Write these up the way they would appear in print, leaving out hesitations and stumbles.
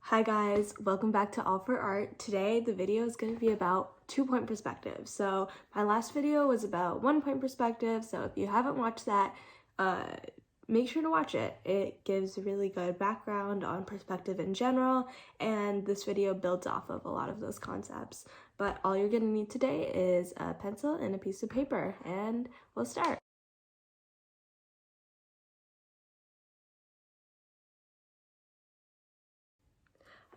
Hi guys, welcome back to All for Art. Today the video is going to be about 2-point perspective. So my last video was about 1-point perspective, so if you haven't watched that, make sure to watch it. It gives a really good background on perspective in general, and this video builds off of a lot of those concepts. But all you're going to need today is a pencil and a piece of paper, and we'll start.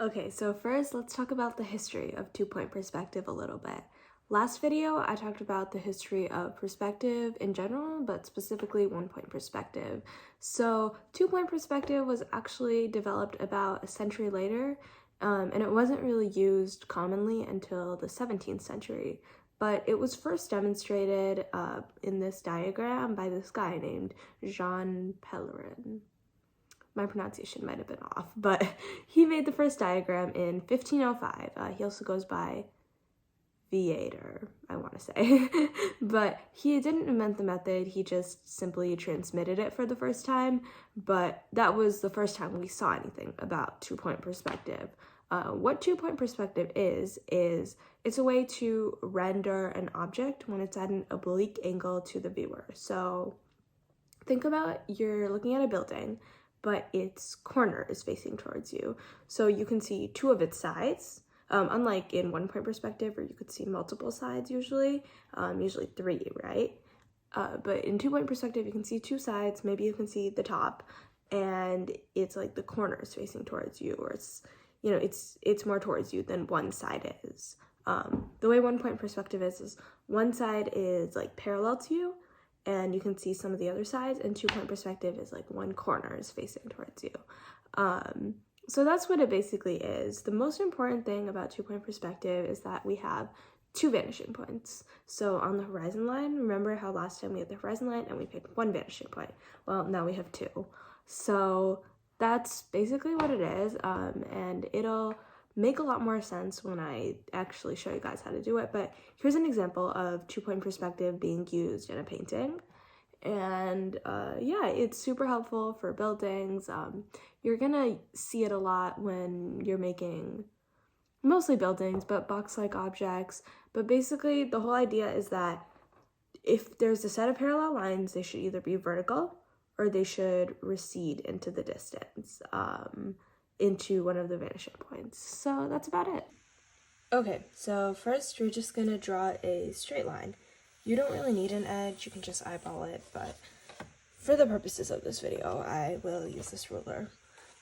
Okay, so first let's talk about the history of 2-point perspective a little bit. Last video, I talked about the history of perspective in general, but specifically 1-point perspective. So 2-point perspective was actually developed about a century later, and it wasn't really used commonly until the 17th century. But it was first demonstrated in this diagram by this guy named Jean Pellerin. My pronunciation might have been off, but he made the first diagram in 1505. He also goes by Viator, I want to say. But he didn't invent the method, he just simply transmitted it for the first time, but that was the first time we saw anything about 2-point perspective. What 2-point perspective is it's a way to render an object when it's at an oblique angle to the viewer. So think about you're looking at a building, but its corner is facing towards you. So you can see two of its sides, unlike in 1-point perspective where you could see multiple sides usually 3, right? But in 2-point perspective, you can see two sides, maybe you can see the top, and it's like the corner is facing towards you, or it's more towards you than one side is. The way 1-point perspective is one side is like parallel to you, and you can see some of the other sides, and 2-point perspective is like one corner is facing towards you. So that's what it basically is. The most important thing about 2-point perspective is that we have 2 vanishing points. So on the horizon line, remember how last time we had the horizon line and we picked 1 vanishing point? Well, now we have 2. So that's basically what it is, and it'll make a lot more sense when I actually show you guys how to do it. But here's an example of 2-point perspective being used in a painting. And yeah, it's super helpful for buildings. You're gonna see it a lot when you're making mostly buildings, but box-like objects. But basically the whole idea is that if there's a set of parallel lines, they should either be vertical or they should recede into the distance, into one of the vanishing points. So that's about it. Okay, so first we're just gonna draw a straight line. You don't really need an edge, you can just eyeball it, but for the purposes of this video, I will use this ruler.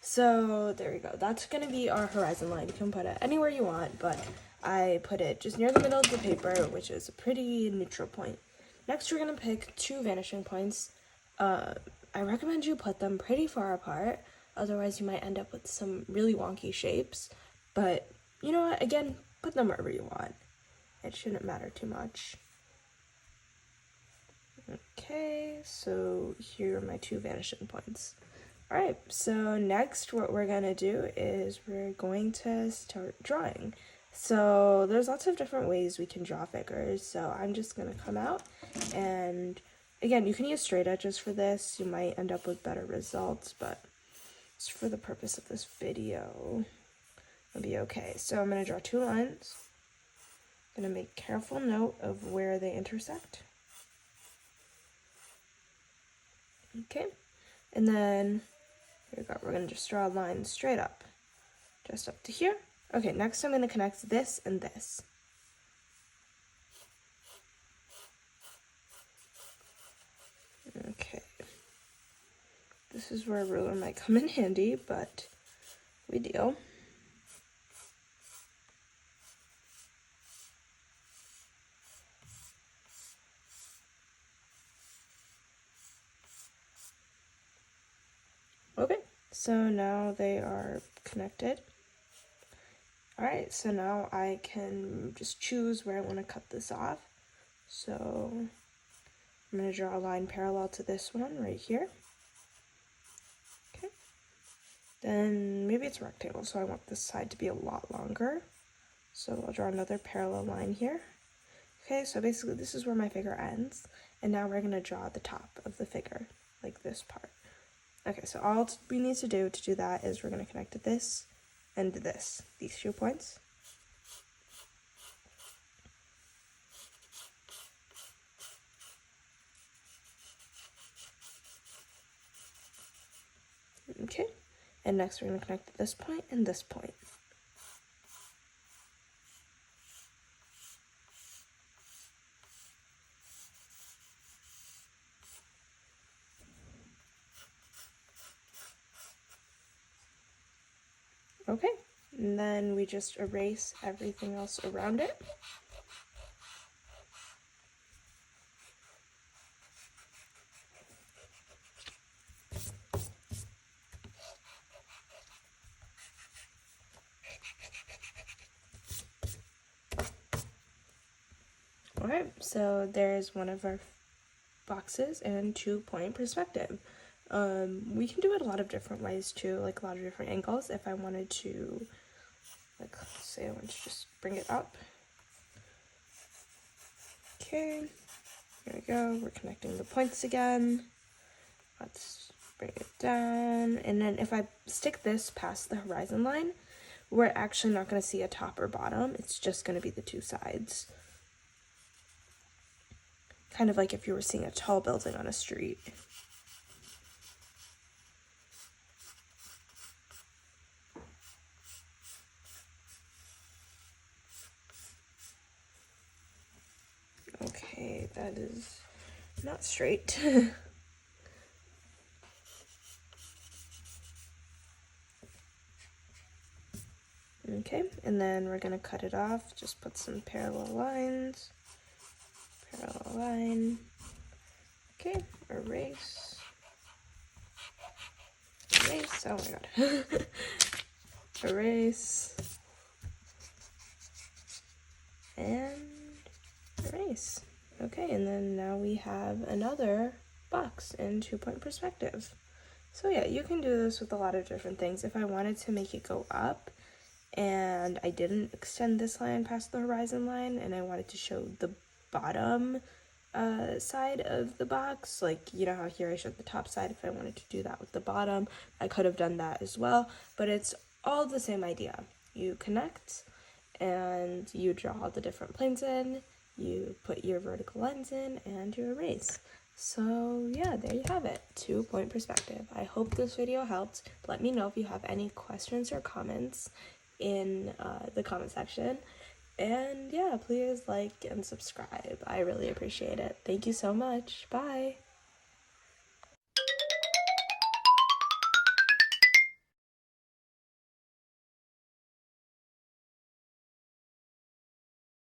So there we go, that's gonna be our horizon line. You can put it anywhere you want, but I put it just near the middle of the paper, which is a pretty neutral point. Next, we're gonna pick 2 vanishing points. I recommend you put them pretty far apart, otherwise you might end up with some really wonky shapes, but you know what, again, put them wherever you want. It shouldn't matter too much. Okay, so here are my 2 vanishing points. Alright, so next what we're gonna do is we're going to start drawing. So there's lots of different ways we can draw figures, so I'm just gonna come out, and again, you can use straight edges for this. You might end up with better results, but just for the purpose of this video, it'll be okay. So I'm gonna draw 2 lines. I'm gonna make careful note of where they intersect. Okay, and then here we go. We're gonna just draw a line straight up, just up to here. Okay, next I'm gonna connect this and this. Okay, this is where a ruler might come in handy, but we deal. Okay, so now they are connected. Alright, so now I can just choose where I want to cut this off. So I'm going to draw a line parallel to this one right here. Okay, then maybe it's a rectangle, so I want this side to be a lot longer. So I'll draw another parallel line here. Okay, so basically this is where my figure ends, and now we're going to draw the top of the figure, like this part. Okay, so all we need to do that is we're going to connect this and these 2 points. Okay, and next we're going to connect this point and this point. Okay, and then we just erase everything else around it. Alright, so there's one of our boxes and 2-point perspective. We can do it a lot of different ways too, like a lot of different angles. If I wanted to, like, say I want to just bring it up. Okay, here we go, we're connecting the points again. Let's bring it down, and then if I stick this past the horizon line, we're actually not going to see a top or bottom, it's just going to be the 2 sides. Kind of like if you were seeing a tall building on a street. Okay, that is not straight. Okay, and then we're gonna cut it off, just put some parallel lines. Parallel line. Okay, erase. Erase, oh my god. Erase. And erase. Okay, and then now we have another box in 2-point perspective. So yeah, you can do this with a lot of different things. If I wanted to make it go up and I didn't extend this line past the horizon line and I wanted to show the bottom side of the box, like, you know how here I showed the top side, if I wanted to do that with the bottom, I could have done that as well, but it's all the same idea. You connect and you draw the different planes in, you put your vertical lines in, and you erase. So yeah, there you have it, 2-point perspective. I hope this video helped. Let me know if you have any questions or comments in the comment section. And yeah, please like and subscribe. I really appreciate it. Thank you so much. Bye.